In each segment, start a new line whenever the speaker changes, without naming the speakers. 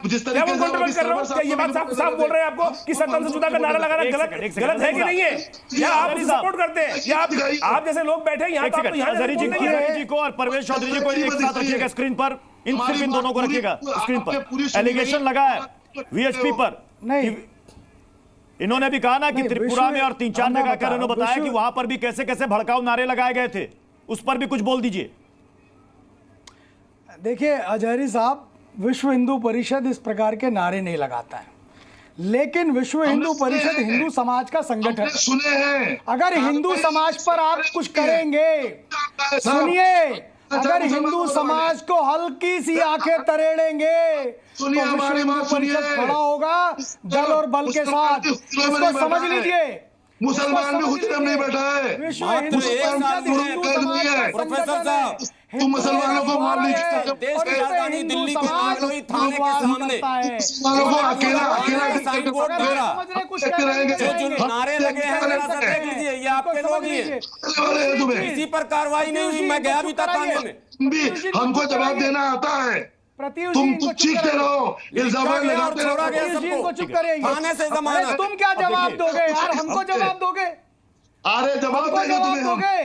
जिस तरीके से
कंट्रोवर्ट कर रहा हूं, क्या ये बात साफ बोल रहे हैं आपको कि सत्ता से जुदा का नारा लगाना गलत है कि नहीं है? या आप सपोर्ट करते हैं या आप जैसे लोग बैठे हैं यहाँ
अजहरी जी को और परवेज चौधरी जी को एक साथ रखिएगा स्क्रीन पर, सिर्फ इन दोनों को रखिएगा स्क्रीन पर। एलिगेशन लगा है वीएचपी पर, नहीं इन्होंने भी कहा ना कि त्रिपुरा में और 3-4 जगह कर इन्होंने बताया कि वहां पर भी कैसे कैसे भड़काऊ नारे लगाए गए थे, उस पर भी कुछ बोल दीजिए।
देखिए अजहरी साहब, विश्व हिंदू परिषद इस प्रकार के नारे नहीं लगाता है, लेकिन विश्व हिंदू परिषद हिंदू समाज का संगठन
सुने हैं।
अगर हिंदू समाज पर आप कुछ करेंगे, सुनिए, अगर हिंदू समाज को हल्की सी आंखें तरेड़ेंगे तो विश्व हिंदू परिषद खड़ा होगा दल और बल के साथ। इसको समझ लीजिए।
मुसलमान भी हुजूर नहीं बैठा है,
प्रोफेसर साहब,
तुम मुसलमानों को मार लीजिए,
देश की राजधानी दिल्ली के नागलोई थाने के सामने
मुसलमानों को अकेला
साइन बोर्ड दे रहा, जो नारे लगे हैं जरा सा देख लीजिए, ये आपके लोग ही हैं। किसी पर कार्रवाई नहीं हुई, मैं गया भी था थाने में।
हमको जवाब देना आता है, तुम चीखते रहो, इल्जाम लगाते
रहो, चुप करिए।
थाने से जमानत,
तुम क्या जवाब दोगे यार? हमको जवाब दोगे?
अरे जवाब
दोगे?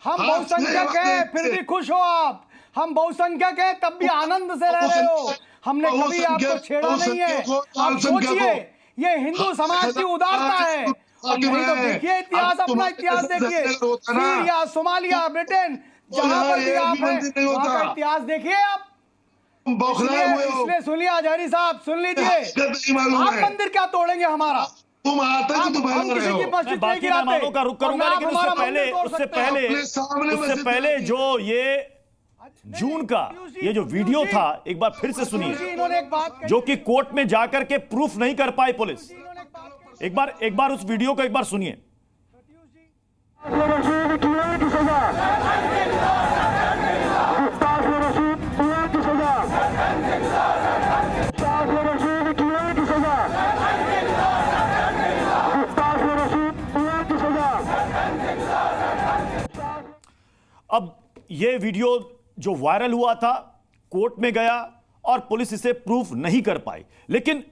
हम बहुसंख्यक हैं फिर भी खुश हो आप, हम बहुसंख्यक हैं तब भी आनंद से रह रहे हो। हमने कभी आपको छेड़ा नहीं है। आप सोचिए, ये हिंदू समाज की उदारता है। और नहीं तो देखिए इतिहास, अपना इतिहास देखिए, सीरिया, सोमालिया, ब्रिटेन, जहां पर भी आप हैं वहां का इतिहास देखिए आप। इसलिए सुनिए अजहरी साहब, सुन लीजिए, आप मंदिर क्या तोड़ेंगे हमारा?
तुम आते हो, तुम
किसी की मस्जिद नहीं गिराते।
मेहमानों का रुख करूंगा, लेकिन उससे पहले जो ये जून का ये जो वीडियो था, एक बार फिर से सुनिए, जो कि कोर्ट में जाकर के प्रूफ नहीं कर पाई पुलिस। एक बार उस वीडियो को एक बार सुनिए। अब ये वीडियो जो वायरल हुआ था, कोर्ट में गया और पुलिस इसे प्रूफ नहीं कर पाई, लेकिन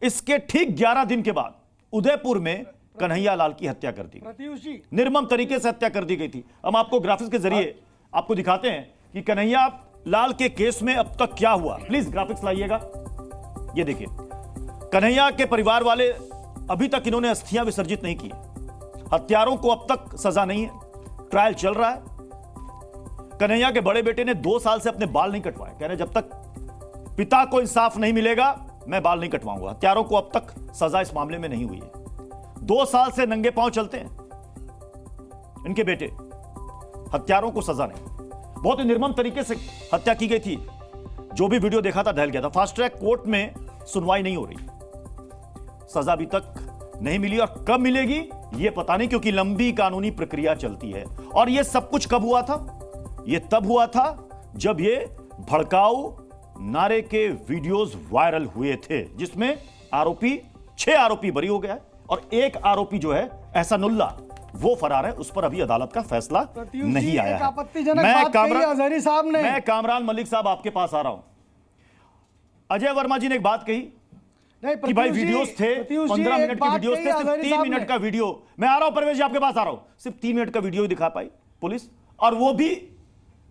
इसके ठीक 11 दिन के बाद उदयपुर में कन्हैया लाल की हत्या कर दी गई, निर्मम तरीके से हत्या कर दी गई थी। हम आपको ग्राफिक्स के जरिए आपको दिखाते हैं कि कन्हैया लाल के केस में अब तक क्या हुआ। प्लीज ग्राफिक्स लाइएगा। ये देखिए, कन्हैया के परिवार वाले अभी तक इन्होंने अस्थियां विसर्जित नहीं की, हत्यारों को अब तक सजा नहीं है, ट्रायल चल रहा है। कन्हैया के बड़े बेटे ने 2 साल से अपने बाल नहीं कटवाए, कह रहे जब तक पिता को इंसाफ नहीं मिलेगा मैं बाल नहीं कटवाऊंगा। हत्यारों को अब तक सजा इस मामले में नहीं हुई है। 2 साल से नंगे पांव चलते हैं इनके बेटे, हत्यारों को सजा नहीं। बहुत ही निर्मम तरीके से हत्या की गई थी। जो भी वीडियो देखा था दहल गया था। फास्ट ट्रैक कोर्ट में सुनवाई नहीं हो रही, सजा अभी तक नहीं मिली और कब मिलेगी यह पता नहीं, क्योंकि लंबी कानूनी प्रक्रिया चलती है। और यह सब कुछ कब हुआ था? यह तब हुआ था जब ये भड़काऊ नारे के वीडियोस वायरल हुए थे, जिसमें 6 आरोपी बरी हो गया है और एक आरोपी जो है एहसानुल्लाह वो फरार है। उस पर अभी अदालत का फैसला नहीं आया है। मैं कामरान मलिक साहब आपके पास आ रहा हूं। अजय वर्मा जी ने एक बात कही कि भाई वीडियोस थे, 15 मिनट के वीडियोस थे, सिर्फ 3 मिनट का वीडियो। मैं आ रहा हूं परवेज जी, आपके पास आ रहा हूं। सिर्फ 3 मिनट का वीडियो ही दिखा पाई पुलिस, और वो भी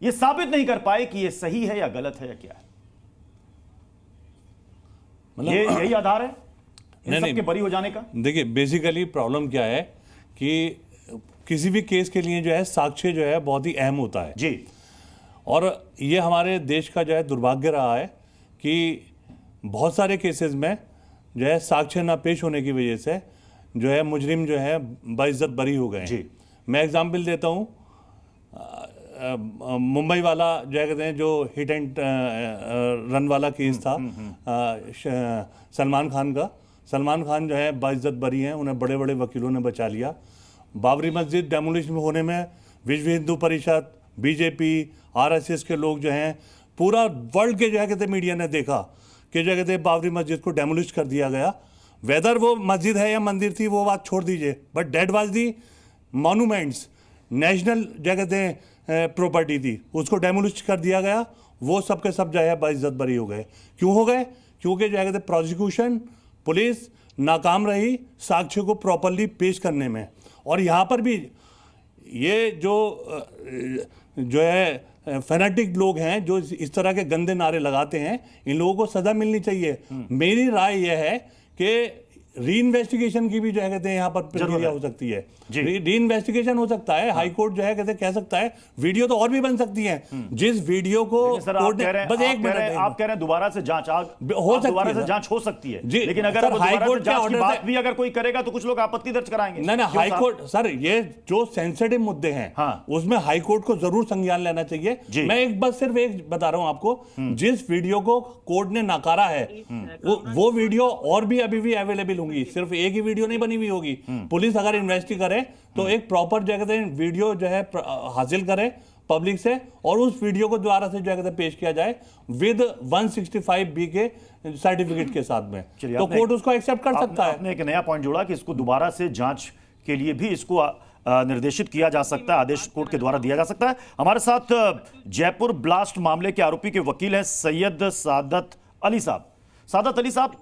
ये साबित नहीं कर पाए कि ये सही है या गलत है या क्या है। ये यही आधार है इन सबके बरी हो जाने का।
देखिए बेसिकली प्रॉब्लम क्या है कि किसी भी केस के लिए जो है साक्ष्य जो है बहुत ही अहम होता है
जी।
और ये हमारे देश का जो है दुर्भाग्य रहा है कि बहुत सारे केसेस में जो है साक्ष्य ना पेश होने की वजह से जो है मुजरिम जो है बाइज्जत बरी हो गए। मैं एग्जाम्पल देता हूँ, मुंबई वाला जो है कहते हैं जो हिट एंड रन वाला केस था सलमान खान का। सलमान खान जो है बाइज्जत बरी हैं, उन्हें बड़े बड़े वकीलों ने बचा लिया। बाबरी मस्जिद डेमोलिशन होने में विश्व हिंदू परिषद, बीजेपी, आरएसएस के लोग जो हैं, पूरा वर्ल्ड के जो है कहते मीडिया ने देखा कि जो कहते बाबरी मस्जिद को डेमोलिश कर दिया गया। वेदर वो मस्जिद है या मंदिर थी वो बात छोड़ दीजिए, but that was the monuments, national जो कहते हैं प्रॉपर्टी थी, उसको डेमोलिश कर दिया गया। वो सब के सब जो है बाइज्जत बरी हो गए। क्यों हो गए? क्योंकि जो है प्रोसिक्यूशन पुलिस नाकाम रही साक्ष्य को प्रॉपरली पेश करने में। और यहाँ पर भी ये जो है फैनेटिक लोग हैं जो इस तरह के गंदे नारे लगाते हैं, इन लोगों को सजा मिलनी चाहिए। मेरी राय यह है कि री इन्वेस्टिगेशन की भी जो है कहते हैं यहाँ पर प्रक्रिया हो सकती है। री इन्वेस्टिगेशन हो सकता है, हाई कोर्ट जो है कहते कह सकता है, वीडियो तो और भी बन सकती है। जिस वीडियो को कोर्ट ने बस एक मिनट
आप कह रहे हैं दोबारा से जांच
हो
दोबारा से जांच हो सकती है, लेकिन अगर हाई कोर्ट की बात भी अगर कोई करेगा तो कुछ लोग आपत्ति दर्ज कराएंगे।
नहीं, हाई कोर्ट सर ये जो सेंसिटिव मुद्दे हैं उसमें हाई कोर्ट को जरूर संज्ञान लेना चाहिए। मैं एक बस सिर्फ एक बता रहा हूं आपको, जिस वीडियो को कोर्ट ने नकारा है वो वीडियो और भी अभी भी अवेलेबल होंगी, सिर्फ एक ही वीडियो नहीं बनी हुई होगी। पुलिस अगर इन्वेस्टिगेट करे तो एक प्रॉपर जो कहते हैं वीडियो जो है हासिल करे पब्लिक से, और उस वीडियो को दोबारा से जो है पेश किया जाए विद 165B के सर्टिफिकेट के साथ में, तो कोर्ट उसको एक्सेप्ट कर सकता है।
आपने एक नया पॉइंट जोड़ा कि इसको दोबारा से जांच के लिए भी इसको निर्देशित किया जा सकता है, आदेश कोर्ट के द्वारा दिया जा सकता है। हमारे साथ जयपुर ब्लास्ट मामले के आरोपी के वकील हैं सैयद सादत अली साहब। सादत अली साहब,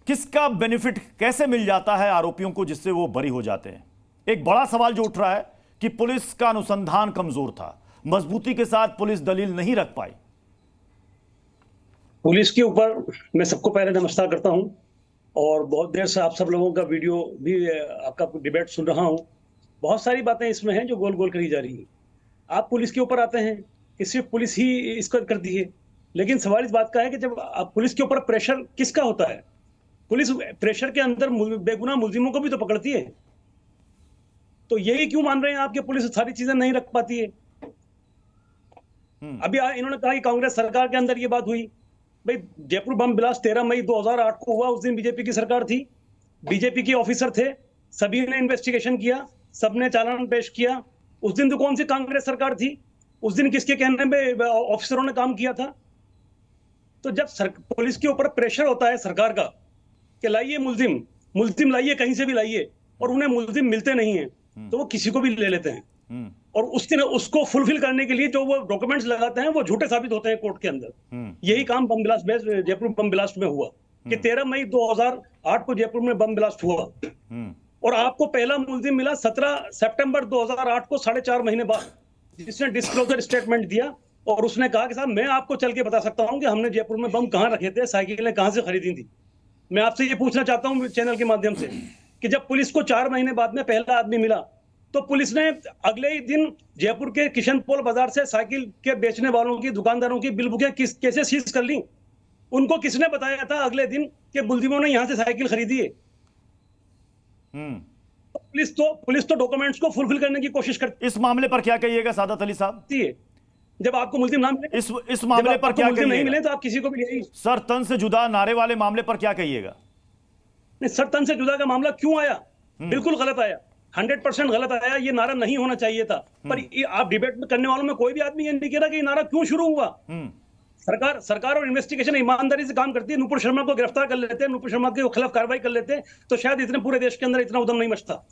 किसका बेनिफिट कैसे मिल जाता है आरोपियों को जिससे वो बरी हो जाते हैं? एक बड़ा सवाल जो उठ रहा है कि पुलिस का अनुसंधान कमजोर था, मजबूती के साथ पुलिस दलील नहीं रख पाई।
पुलिस के ऊपर मैं सबको पहले नमस्कार करता हूं, और बहुत देर से आप सब लोगों का वीडियो भी आपका डिबेट सुन रहा हूं। बहुत सारी बातें इसमें हैं जो गोल गोल करी जा रही हैं। आप पुलिस के ऊपर आते हैं कि सिर्फ पुलिस ही इसको करती है, लेकिन सवाल इस बात का है कि जब आप पुलिस के ऊपर प्रेशर किसका होता है? पुलिस प्रेशर के अंदर बेगुनाह मुलजिमों को भी तो पकड़ती है। तो यही क्यों मान रहे हैं आप कि पुलिस सारी चीजें नहीं रख पाती है? अभी इन्होंने कहा कि कांग्रेस सरकार के अंदर ये बात हुई। भाई जयपुर बम ब्लास्ट 13 मई 2008 को हुआ, उस दिन बीजेपी की सरकार थी, बीजेपी के ऑफिसर थे, सभी ने इन्वेस्टिगेशन किया, सबने चालान पेश किया। उस दिन तो कौन सी कांग्रेस सरकार थी? उस दिन किसके कहने पे ऑफिसरों ने काम किया था? तो जब पुलिस के ऊपर प्रेशर होता है सरकार का कि लाइए मुल्जिम लाइए, कहीं से भी लाइए, और उन्हें मुल्जिम मिलते नहीं है, तो वो किसी को भी ले लेते हैं, और उसको फुलफिल करने के लिए जो वो डॉक्यूमेंट्स लगाते हैं वो झूठे साबित होते हैं कोर्ट के अंदर। यही काम bomb blast Jaipur bomb blast में हुआ कि 13 मई 2008 को जयपुर में बम ब्लास्ट हुआ, और आपको पहला मुल्जिम मिला 17 सितंबर 2008 को, 4.5 महीने बाद, जिसने डिस्क्लोजर स्टेटमेंट दिया, और उसने कहा कि साहब मैं आपको चल के बता सकता हूं कि हमने जयपुर में बम कहां रखे थे, साइकिलें कहां से खरीदी थी। मैं आपसे ये पूछना चाहता हूं चैनल के माध्यम से कि जब पुलिस को 4 महीने बाद में पहला आदमी मिला, तो पुलिस ने अगले ही दिन जयपुर के किशनपोल बाजार से साइकिल के बेचने वालों की, दुकानदारों की बिल बुकें कैसे सीज कर ली? उनको किसने बताया था अगले दिन कि मुल्जिमों ने यहां से साइकिल खरीदी है? पुलिस तो डॉक्यूमेंट्स को फुलफिल करने की कोशिश करती है।
इस मामले पर क्या कहिएगा सादत अली साहब?
जब आपको मुल्जिम ना मिले,
इस मामले पर क्या कहिएगा?
नहीं मिले तो आप किसी को भी ले,
सर तन से जुदा नारे वाले मामले पर क्या कहिएगा?
नहीं, सर तन से जुदा का मामला क्यों आया? बिल्कुल गलत आया, 100% गलत आया। ये नारा नहीं होना चाहिए था। पर आप डिबेट में करने वालों में कोई भी आदमी ये नहीं कह रहा कि ये नारा क्यों शुरू हुआ। सरकार और इन्वेस्टिगेशन ईमानदारी से काम करती है। नुपुर शर्मा को गिरफ्तार कर लेते हैं, नुपुर शर्मा के खिलाफ कार्रवाई कर लेते हैं, तो शायद इतने पूरे देश के अंदर इतना उद्यम नहीं मचता।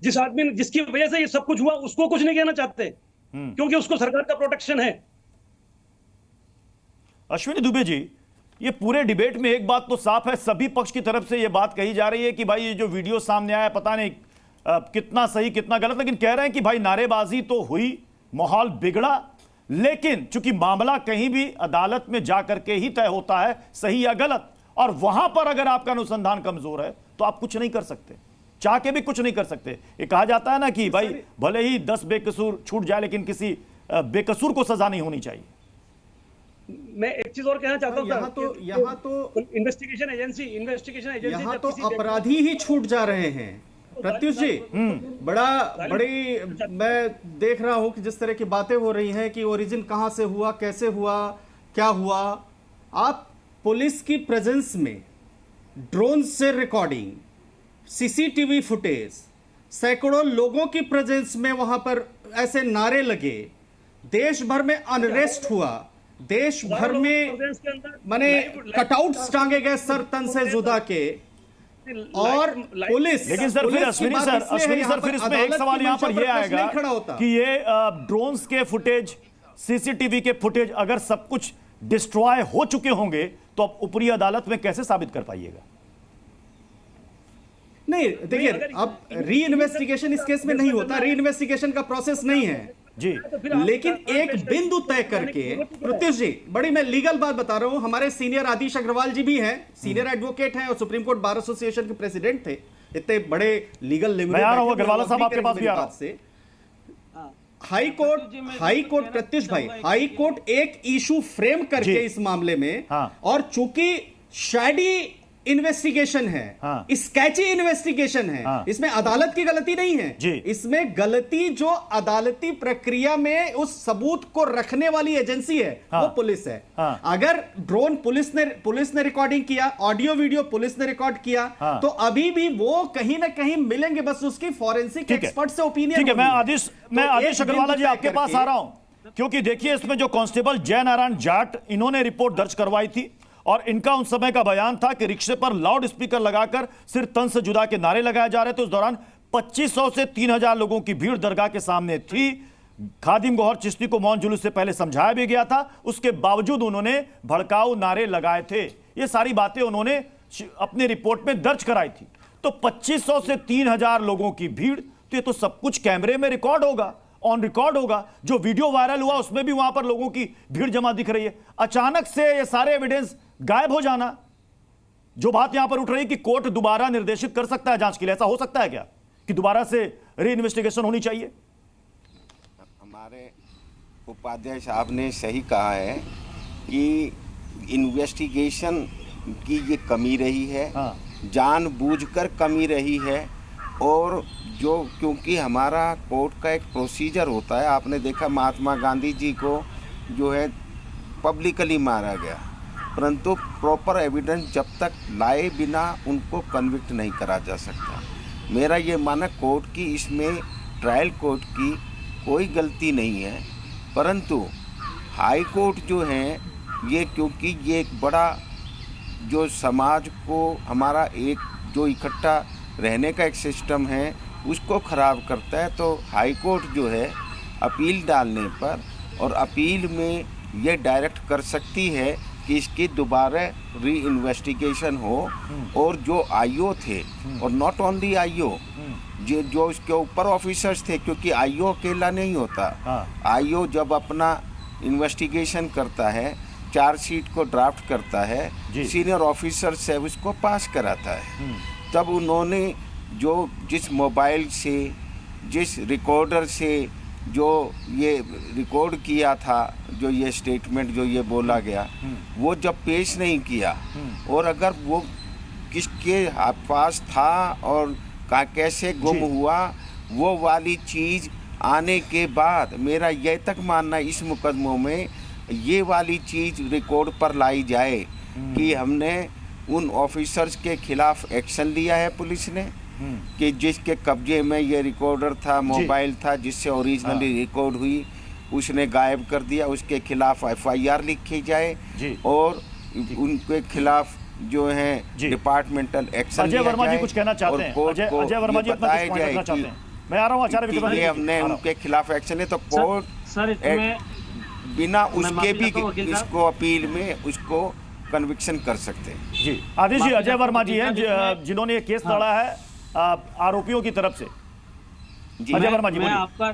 जिस आदमी ने, जिसकी वजह से ये सब कुछ हुआ, उसको कुछ नहीं कहना चाहते, क्योंकि उसको सरकार का प्रोटेक्शन है।
अश्विनी दुबे जी, ये पूरे डिबेट में एक बात तो साफ है, सभी पक्ष की तरफ से ये बात कही जा रही है कि भाई ये जो वीडियो सामने आया पता नहीं कितना सही कितना गलत, लेकिन कह रहे हैं कि भाई नारेबाजी तो हुई, माहौल बिगड़ा, लेकिन चूंकि मामला कहीं भी अदालत में जाकर के ही तय होता है सही या गलत, और वहां पर अगर आपका अनुसंधान कमजोर है तो आप कुछ नहीं कर सकते, चाह के भी कुछ नहीं कर सकते। ये कहा जाता है ना कि भाई भले ही 10 बेकसूर छूट जाए लेकिन किसी बेकसूर को सजा नहीं होनी चाहिए।
मैं एक चीज और कहना चाहता हूं,
यहाँ तो
इन्वेस्टिगेशन एजेंसी
यहाँ तो अपराधी ही छूट जा रहे हैं। प्रत्युष जी, बड़ी मैं देख रहा हूं कि जिस तरह की बातें हो रही हैं कि ओरिजिन कहां से हुआ, कैसे हुआ, क्या हुआ। आप पुलिस की प्रेजेंस में ड्रोन से रिकॉर्डिंग, सीसीटीवी फुटेज, सैकड़ों लोगों की प्रेजेंस में वहां पर ऐसे नारे लगे, देश भर में अनरेस्ट हुआ, देश भर में माने कटआउट्स टांगे गए सर तन से जुदा के, और पुलिस।
लेकिन सर फिर अश्विनी सर फिर इसमें एक सवाल यहां पर यह आएगा कि ये ड्रोन्स के फुटेज, सीसीटीवी के फुटेज अगर सब कुछ डिस्ट्रॉय हो चुके होंगे तो अब ऊपरी अदालत में कैसे साबित कर पाइएगा?
नहीं देखिए, अब री इन्वेस्टिगेशन इस केस में नहीं होता, री इन्वेस्टिगेशन का प्रोसेस नहीं है
जी।
लेकिन एक बिंदु तय करके, प्रत्युष जी, बड़ी मैं लीगल बात बता रहा हूं, हमारे सीनियर आदिश अग्रवाल जी भी हैं, सीनियर एडवोकेट हैं और सुप्रीम कोर्ट बार एसोसिएशन के प्रेसिडेंट थे, इतने बड़े लीगल लेवल
मैं आ रहा हूं अग्रवाल साहब, आपके पास भी आ रहा हूं।
हाई कोर्ट प्रत्युष भाई, हाई कोर्ट एक इशू फ्रेम करके इस मामले में, और चूंकि शैडी इन्वेस्टिगेशन है, स्केची इन्वेस्टिगेशन है, इसमें अदालत की गलती नहीं है, इसमें गलती जो अदालती प्रक्रिया में उस सबूत को रखने वाली एजेंसी है वो पुलिस है। अगर ड्रोन पुलिस ने रिकॉर्डिंग किया, ऑडियो वीडियो पुलिस ने रिकॉर्ड किया, तो अभी भी वो कहीं ना कहीं मिलेंगे, बस उसकी फॉरेंसिक एक्सपर्ट से ओपिनियन।
ठीक है, मैं आदिश अग्रवाल जी आपके पास आ रहा हूं, क्योंकि देखिए इसमें जो कांस्टेबल जय नारायण जाट, इन्होंने रिपोर्ट दर्ज करवाई थी और इनका उस समय का बयान था कि रिक्शे पर लाउड स्पीकर लगाकर सिर तन से जुदा के नारे लगाए जा रहे थे। उस दौरान 2500 से 3000 लोगों की भीड़ दरगाह के सामने थी। खादिम गौहर चिश्ती को मौन जुलूस से पहले समझाया भी गया था, उसके बावजूद उन्होंने भड़काऊ नारे लगाए थे। ये सारी बातें उन्होंने अपनी रिपोर्ट में दर्ज कराई थी। तो 2500 से 3000 लोगों की भीड़, तो ये तो सब कुछ कैमरे में रिकॉर्ड होगा, ऑन रिकॉर्ड होगा। जो वीडियो वायरल हुआ उसमें भी वहां पर लोगों की भीड़ जमा दिख रही है। अचानक से ये सारे एविडेंस गायब हो जाना, जो बात यहां पर उठ रही है कि कोर्ट दोबारा निर्देशित कर सकता है जांच के लिए, ऐसा हो सकता है क्या कि दोबारा से री इन्वेस्टिगेशन होनी चाहिए?
हमारे उपाध्याय साहब ने सही कहा है कि इन्वेस्टिगेशन की ये कमी रही है, जानबूझकर कमी रही है। और जो क्योंकि हमारा कोर्ट का एक प्रोसीजर होता है, आपने देखा महात्मा गांधी जी को जो है पब्लिकली मारा गया, परंतु प्रॉपर एविडेंस जब तक लाए बिना उनको कन्विक्ट नहीं करा जा सकता। मेरा ये मानना कोर्ट की इसमें, ट्रायल कोर्ट की कोई गलती नहीं है, परंतु हाई कोर्ट जो है ये, क्योंकि ये एक बड़ा जो समाज को हमारा एक जो इकट्ठा रहने का एक सिस्टम है उसको ख़राब करता है, तो हाई कोर्ट जो है अपील डालने पर, और अपील में ये डायरेक्ट कर सकती है कि इसकी दोबारा री इन्वेस्टिगेशन हो। और जो आईओ थे, और नॉट ओनली आईओ, जो उसके ऊपर ऑफिसर्स थे, क्योंकि आईओ अकेला नहीं होता, आईओ जब अपना इन्वेस्टिगेशन करता है, चार्जशीट को ड्राफ्ट करता है, सीनियर ऑफिसर से उसको पास कराता है, तब उन्होंने जो जिस मोबाइल से, जिस रिकॉर्डर से जो ये रिकॉर्ड किया था, जो ये स्टेटमेंट जो ये बोला गया, वो जब पेश नहीं किया, और अगर वो किसके पास था और कैसे गुम हुआ, वो वाली चीज़ आने के बाद मेरा यह तक मानना इस मुकदमों में ये वाली चीज़ रिकॉर्ड पर लाई जाए कि हमने उन ऑफिसर्स के खिलाफ एक्शन लिया है पुलिस ने, कि जिसके कब्जे में ये रिकॉर्डर था, मोबाइल था, जिससे ओरिजिनली रिकॉर्ड हुई, उसने गायब कर दिया, उसके खिलाफ एफआईआर लिखी जाए और उनके खिलाफ जो है डिपार्टमेंट एक्शन
अजय वर्मा जी कुछ कहना चाहते हैं। अजय वर्मा जी अपना कुछ कहना चाहते हैं। मैं आ रहा हूं आचार्य विक्रम जी,
हमने उनके खिलाफ एक्शन है, तो कोर्ट बिना उसके भी इसको अपील में उसको कन्विक्शन कर सकते हैं।
जी आदिश जी, अजय वर्मा जी हैं जिन्होंने ये केस लड़ा है आरोपियों की तरफ से। अजय वर्मा जी,
मैं आपका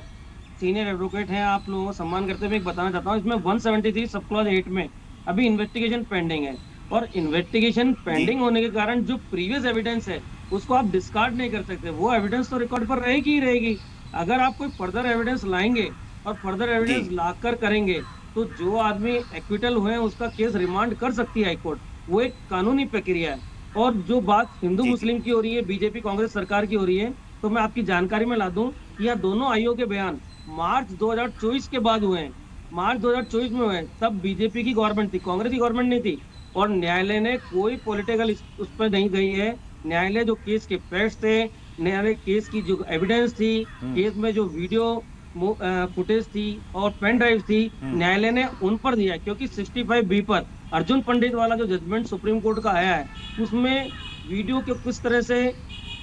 सीनियर एडवोकेट हैं, आप लोगों को सम्मान करते हुए एक बताना चाहता हूँ, इसमें 173 सब क्लॉज 8 में अभी इन्वेस्टिगेशन पेंडिंग है, और इन्वेस्टिगेशन पेंडिंग होने के कारण जो प्रीवियस एविडेंस है उसको आप डिस्कार्ड नहीं कर सकते, वो एविडेंस तो रिकॉर्ड पर रहेगी ही रहेगी। अगर आप कोई फर्दर एविडेंस लाएंगे और फर्दर एविडेंस लाकर करेंगे तो जो आदमी एक्विटल हुए हैं उसका केस रिमांड कर सकती है हाईकोर्ट, वो एक कानूनी प्रक्रिया है। और जो बात हिंदू मुस्लिम की हो रही है, बीजेपी कांग्रेस सरकार की हो रही है, तो मैं आपकी जानकारी में ला दूं, यह दोनों आईओ के बयान मार्च 2024 के बाद हुए हैं, मार्च 2024 में हुए, तब बीजेपी की गवर्नमेंट थी, कांग्रेस की गवर्नमेंट नहीं थी, और न्यायालय ने कोई पॉलिटिकल उस पर नहीं गई है। न्यायालय जो केस के फैक्ट्स थे, न्यायालय केस की जो एविडेंस थी, केस में जो वीडियो फुटेज थी और पेन ड्राइव थी, न्यायालय ने उन पर दिया, क्योंकि 65B पर अर्जुन पंडित वाला जो जजमेंट सुप्रीम कोर्ट का आया है, उसमें वीडियो को किस तरह से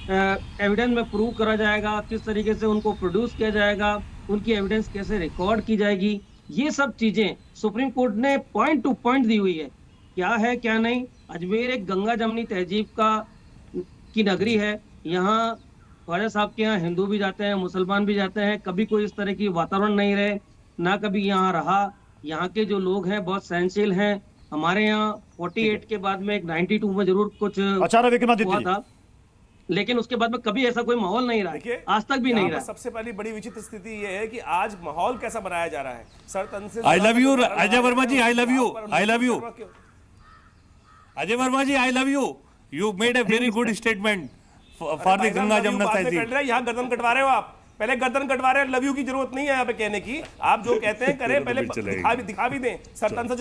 एविडेंस में प्रूव करा जाएगा, किस तरीके से उनको प्रोड्यूस किया जाएगा, उनकी एविडेंस कैसे रिकॉर्ड की जाएगी, ये सब चीजें सुप्रीम कोर्ट ने पॉइंट टू पॉइंट दी हुई है। क्या है क्या नहीं। अजमेर एक गंगा जमनी तहजीब की नगरी है। यहाँ ख्वाजा साहब के यहाँ हिंदू भी जाते हैं, मुसलमान भी जाते हैं। कभी कोई इस तरह की वातावरण नहीं रहे, ना कभी यहाँ रहा। यहाँ के जो लोग हैं बहुत सहनशील हैं। हमारे यहाँ 48 के बाद में 92 में जरूर कुछ हुआ था, लेकिन उसके बाद में कभी ऐसा कोई माहौल नहीं रहा, आज तक भी नहीं रहा।
सबसे पहली बड़ी विचित्र स्थिति यह है कि आज माहौल कैसा बनाया जा रहा है। सर तंसिल,
I love you Ajay Verma ji, I love you, I love you Ajay Verma ji, I love you. You made a very good statement for the Ganga Jamuna तहजीब।
यहाँ गर्दन कटवा रहे हो आप, पहले गर्दन कटवा रहे हैं। लव यू की जरूरत नहीं है यहाँ पे कहने की। आप जो कहते हैं करें, पहले दिखा भी दें। सरतन से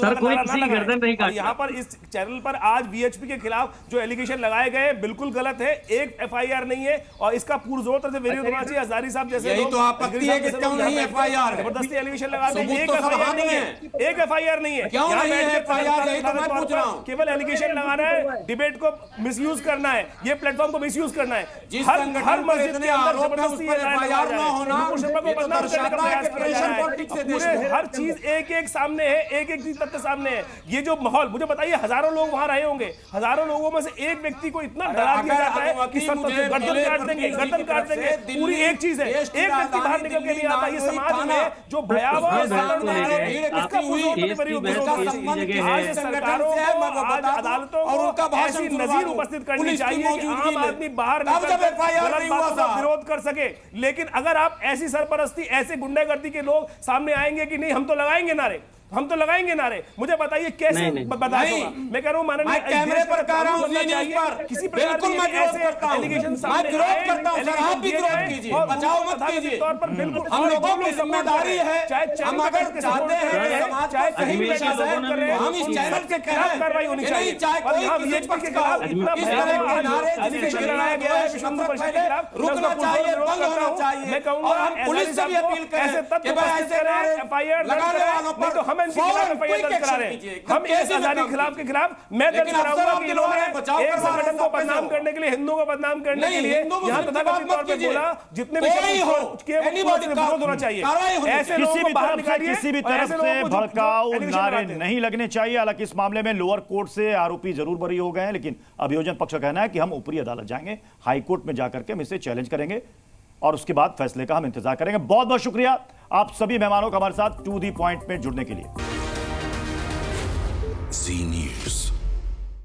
यहाँ पर इस चैनल पर आज वीएचपी के खिलाफ जो एलिगेशन लगाए गए बिल्कुल गलत है। एक एफआईआर नहीं है और इसका पूर्वजोर से विरोध होना चाहिए। हजारी साहब जैसे
यही तो आपत्ति है कि क्यों नहीं एफआईआर,
जबरदस्ती एलिगेशन लगाते हैं। एक एफआईआर नहीं है, एक एफआईआर नहीं है।
क्यों नहीं है एफआईआर, यही तो मैं पूछ रहा हूं।
केवल एलिगेशन लगाना है, डिबेट को मिसयूज करना है, ये प्लेटफॉर्म को मिसयूज करना है। हर मस्जिद के अंदर जबरदस्ती
हर
चीज एक एक सामने है, एक एक चीज तथ्य सामने है। ये जो माहौल, मुझे बताइए, हजारों लोग वहां रहे होंगे, हजारों लोगों में से एक व्यक्ति को इतना डरा दिया जाता है कि गर्दन काट देंगे, गर्दन काट देंगे। पूरी एक चीज है, एक व्यक्ति बाहर निकल के नहीं आता। ये समाज में जो भयावह सरकारों को, आज अदालतों को ऐसी नजीर उपस्थित करनी चाहिए कि आम आदमी बाहर विरोध कर सके। लेकिन अगर आप ऐसी सरपरस्ती, ऐसे गुंडागर्दी के लोग सामने आएंगे कि नहीं हम तो लगाएंगे नारे, हम तो लगाएंगे नारे, मुझे बताइए कैसे बर्दाश्त होगा। मैं कह रहा हूं माननीय
कैमरे पर कह रहा हूं, किसी बिल्कुल मैं विरोध करता हूं, मैं विरोध करता हूं सर, आप भी विरोध कीजिए, बचाओ मत कीजिए। हम लोगों की जिम्मेदारी है, हम अगर चाहते हैं कि समाज को सही दिशा से, हम इस चैनल से कहें कार्रवाई होनी चाहिए। चाहे कोई किसी पक्ष का हो, इस तरह के नारे जिसके लगाया गया है विश्व परिषद के खिलाफ, रुकना चाहिए, बंद होना चाहिए। और हम पुलिस से भी अपील करें कि भाई ऐसे नारे लगाने वालों पर हम इस आजादी खिलाफ के खिलाफ मैं दर्ज कराऊंगा कि इन्होंने एक संगठन को बदनाम करने के लिए, हिंदुओं को बदनाम करने के लिए यहाँ तथाकथित तौर पे बोला, जितने भी विरोध होना चाहिए। ऐसे लोगों को बाहर निकालिए।
किसी भी तरफ से भड़काऊ नारे नहीं लगने चाहिए। हालांकि इस मामले में लोअर कोर्ट से आरोपी जरूर बरी हो गए हैं, लेकिन अभियोजन पक्ष का कहना है कि हम ऊपरी अदालत जाएंगे, हाई कोर्ट में जाकर के हम इसे चैलेंज करेंगे और उसके बाद फैसले का हम इंतजार करेंगे। बहुत बहुत शुक्रिया आप सभी मेहमानों का हमारे साथ टू दी पॉइंट में जुड़ने के लिए।
जी न्यूज़।